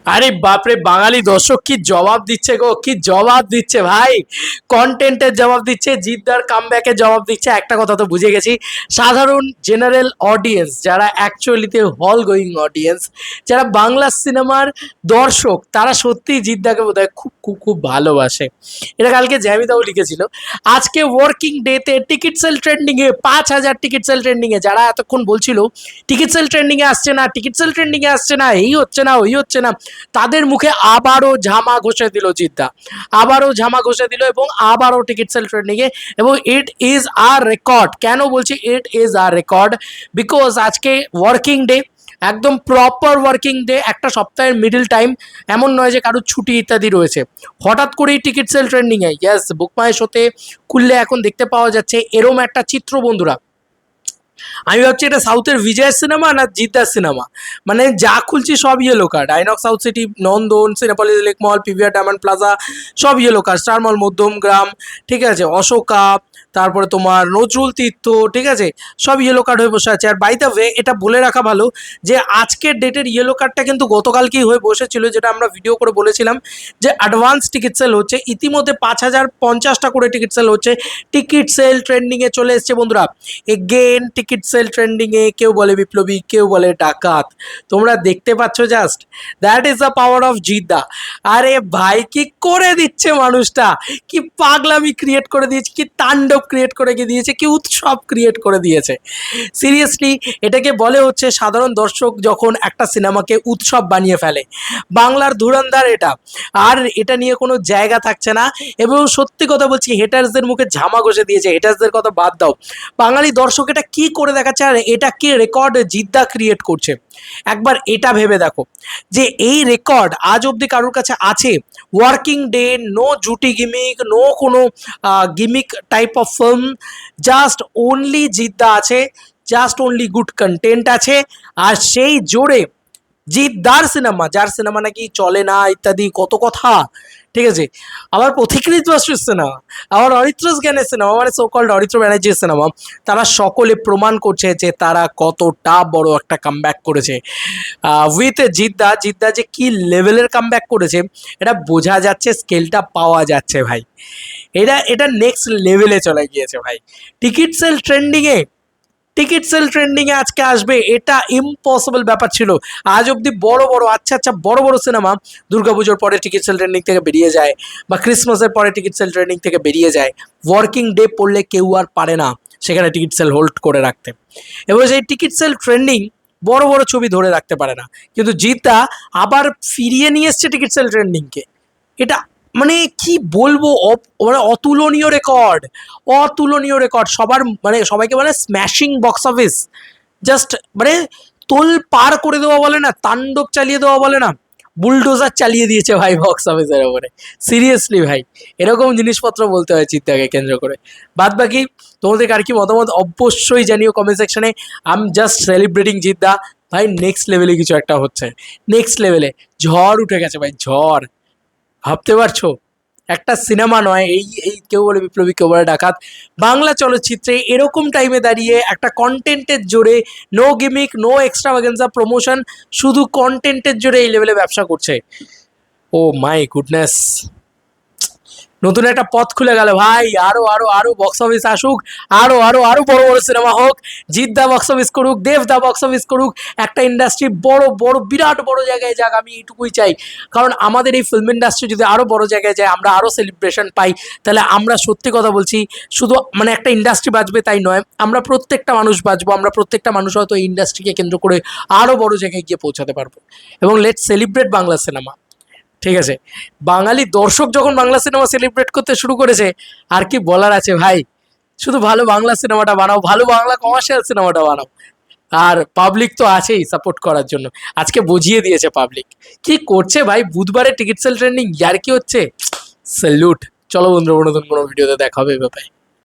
আরে বাপরে, বাঙালি দর্শক কি জবাব দিচ্ছে গো, কি জবাব দিচ্ছে ভাই। কন্টেন্টের জবাব দিচ্ছে, জিদ্দার কামব্যাকের জবাব দিচ্ছে। একটা কথা তো বুঝে গেছি, সাধারণ জেনারেল অডিয়েন্স যারা অ্যাকচুয়ালিতে হল গোয়িং অডিয়েন্স, যারা বাংলা সিনেমার দর্শক, তারা সত্যিই জিদ্দাকে বোধহয় খুব খুব খুব ভালোবাসে। এটা কালকে জ্যামিদাও লিখেছিল। আজকে ওয়ার্কিং ডেতে টিকিট সেল ট্রেন্ডিংয়ে 5,000 টিকিট সেল ট্রেন্ডিংয়ে, যারা এতক্ষণ বলছিল টিকিট সেল ট্রেন্ডিংয়ে আসছে না, টিকিট সেল ট্রেন্ডিংয়ে আসছে না, এই হচ্ছে না ওই হচ্ছে না, তাদের মুখে আবারও ঝামা ঘষে দিল জিদ্দা, আবারও ঝামা ঘষে দিল এবং আবারও টিকিট সেল ট্রেন্ডিংয়ে। এবং ইট ইজ আর রেকর্ড। কেন বলছি it is our record? Because আজকে ওয়ার্কিং ডে, একদম প্রপার ওয়ার্কিং ডে, একটা সপ্তাহের মিডল টাইম, এমন নয় যে কারোর ছুটি ইত্যাদি রয়েছে। হঠাৎ করেই টিকিট সেল ট্রেন্ডিংয়ে, ইয়েস, বুকমাই শোতে খুললে এখন দেখতে পাওয়া যাচ্ছে এরম একটা চিত্র বন্ধুরা। আমি ভাবছি এটা সাউথের বিজয় সিনেমা না জিদ্দার সিনেমা। মানে যা খুলছি সব yellow card, INOX South City, Nandan, Cinepolis, Lake Mall, PVR, Diamond Plaza, সব yellow card, Star Mall, Madhyamgram, ঠিক আছে, অশোকা, তারপরে তোমার নজরুল তীর্থ, ঠিক আছে, সব ইয়েলো কার্ড হয়ে বসে আছে। আর বাই দ্য ওয়ে, এটা বলে রাখা ভালো যে আজকের ডেটের ইয়েলো কার্ডটা কিন্তু গতকালকেই হয়ে বসেছিল, যেটা আমরা ভিডিও করে বলেছিলাম যে অ্যাডভান্স টিকিট সেল হচ্ছে। ইতিমধ্যে 5,050টা করে টিকিট সেল হচ্ছে। টিকিট সেল ট্রেন্ডিংয়ে চলে এসছে বন্ধুরা। এগেন টিকিট সেল ট্রেন্ডিংয়ে, কেউ বলে বিপ্লবী, কেউ বলে ডাকাত। তোমরা দেখতে পাচ্ছ just, that is the power of Jeddah. আরে ভাই, কি করে দিচ্ছে মানুষটা, কি পাগলামি ক্রিয়েট করে দিয়েছে, কি তাণ্ডব ক্রিয়েট করে দিয়েছে, কি উৎসব ক্রিয়েট করে দিয়েছে। সিরিয়াসলি, এটাকে বলে হচ্ছে সাধারণ দর্শক যখন একটা সিনেমাকে উৎসব বানিয়ে ফেলে। বাংলার ধুরন্ধর এটা। আর এটা নিয়ে কোনো জায়গা থাকছে না। এবং সত্যি কথা বলছি, হেটার্সদের মুখে ঝামা ঘষে দিয়েছে। হেটার্সদের কথা বাদ দাও, বাঙালি দর্শক এটা কি করে দেখাচ্ছে, আর এটা কি রেকর্ড জিদ্দা ক্রিয়েট করছে। একবার এটা ভেবে দেখো যে এই রেকর্ড আজ অবধি কারোর কাছে আছে? ওয়ার্কিং ডে, নো জুটি গিমিক, নো কোনো gimmick type of film, just only Jeddah আছে, জাস্ট অনলি গুড কন্টেন্ট আছে। আর সেই জোরে জিদ্দার সিনেমা, যার সিনেমা নাকি চলে না ইত্যাদি কত কথা, ঠিক আছে, আবার পথিকৃৎ বাসুর সিনেমা, আবার অরিত্রস জ্ঞানের সিনেমা, মানে সোকল্ড অরিত্র ব্যানার্জির সিনেমা, তারা সকলে প্রমাণ করছে যে তারা কতটা বড় একটা কামব্যাক করেছে উইথ জিদ্দা। জিদ্দা যে কি লেভেলের কামব্যাক করেছে এটা বোঝা যাচ্ছে, স্কেলটা পাওয়া যাচ্ছে ভাই। এটা নেক্সট লেভেলে চলে গিয়েছে ভাই। টিকিট সেল ট্রেন্ডিংয়ে, টিকিট সেল ট্রেন্ডিংয়ে আজকে আসবে, এটা ইম্পসিবল ব্যাপার ছিল। আজ অবধি বড় বড় আচ্ছা আচ্ছা বড় বড় সিনেমা দুর্গাপুজোর পরে টিকিট সেল ট্রেন্ডিং থেকে বেরিয়ে যায়, বা ক্রিসমাসের পরে টিকিট সেল ট্রেন্ডিং থেকে বেরিয়ে যায়। ওয়ার্কিং ডে পড়লে কেউ আর পারে না সেখানে টিকিট সেল হোল্ড করে রাখতে। এবং সেই টিকিট সেল ট্রেন্ডিং বড় বড় ছবি ধরে রাখতে পারে না, কিন্তু জিদ্দা আবার ফিরিয়ে নিয়ে এসছে টিকিট সেল ট্রেন্ডিংকে। এটা মানে কি বলবো, মানে অতুলনীয় রেকর্ড, অতুলনীয় রেকর্ড। সবার মানে সবাইকে বলে স্ম্যাশিং বক্স অফিস, জাস্ট মানে তোল পার করে দেওয়া বলে না, তাণ্ডব চালিয়ে দেওয়া বলে না, বুলডোজার চালিয়ে দিয়েছে ভাই বক্স অফিসের ওপরে। সিরিয়াসলি ভাই, এরকম জিনিসপত্র বলতে হয় চিত্তাকে কেন্দ্র করে। বাদ বাকি তোমাদের আর কি মতামত অবশ্যই জানিও কমেন্ট সেকশনে। I am just celebrating Jeddah ভাই। নেক্সট লেভেলে কিছু একটা হচ্ছে, নেক্সট লেভেলে ঝড় উঠে গেছে ভাই, ঝড়। ভাবতে পারছো, একটা সিনেমা নয়, এই এই কেউ বলে বিপ্লবী, কেউ বলে ডাকাত, বাংলা চলচ্চিত্রে এরকম টাইমে দাঁড়িয়ে একটা কন্টেন্টের জোরে, নো গিমিক, নো এক্সট্রাভাগেন্সা প্রমোশন, শুধু কন্টেন্টের জোরে এই লেভেলে ব্যবসা করছে। ও মাই গুডনেস, নতুন একটা পথ খুলে গেল ভাই। আরো আরো আরো বক্স অফিস আসুক, আরো আরো আরো বড় বড় সিনেমা হোক, জিদ্দা বক্স অফিস করুক, দেবদা বক্স অফিস করুক, একটা ইন্ডাস্ট্রি বড় বড় বিরাট বড় জায়গায় যাক, আমি এইটুকুই চাই। কারণ আমাদের এই ফিল্ম ইন্ডাস্ট্রি যদি আরো বড় জায়গায় যায়, আমরা আরো সেলিব্রেশন পাই, তাহলে আমরা সত্যি কথা বলছি, শুধু মানে একটা ইন্ডাস্ট্রি বাঁচবে তাই নয়, আমরা প্রত্যেকটা মানুষ বাঁচবো, আমরা প্রত্যেকটা মানুষ হয়তো এই ইন্ডাস্ট্রিকে কেন্দ্র করে আরো বড় জায়গায় গিয়ে পৌঁছাতে পারবো। এবং লেটস সেলিব্রেট বাংলা সিনেমা, ঠিক আছে। বাঙালি দর্শক যখন বাংলা সিনেমা সেলিব্রেট করতে শুরু করেছে, আর কি বলার আছে ভাই। শুধু ভালো বাংলা সিনেমাটা বানাও, ভালো বাংলা কমার্শিয়াল সিনেমাটা বানাও, আর পাবলিক তো আছেই সাপোর্ট করার জন্য। আজকে বুঝিয়ে দিয়েছে পাবলিক কি করছে ভাই। বুধবারে টিকিট সেল ট্রেন্ডিং, ইয়ার কি হচ্ছে, স্যালুট। চলো বন্ধুরা, নতুন কোনো ভিডিওতে দেখা হবে, ব্যাপারে।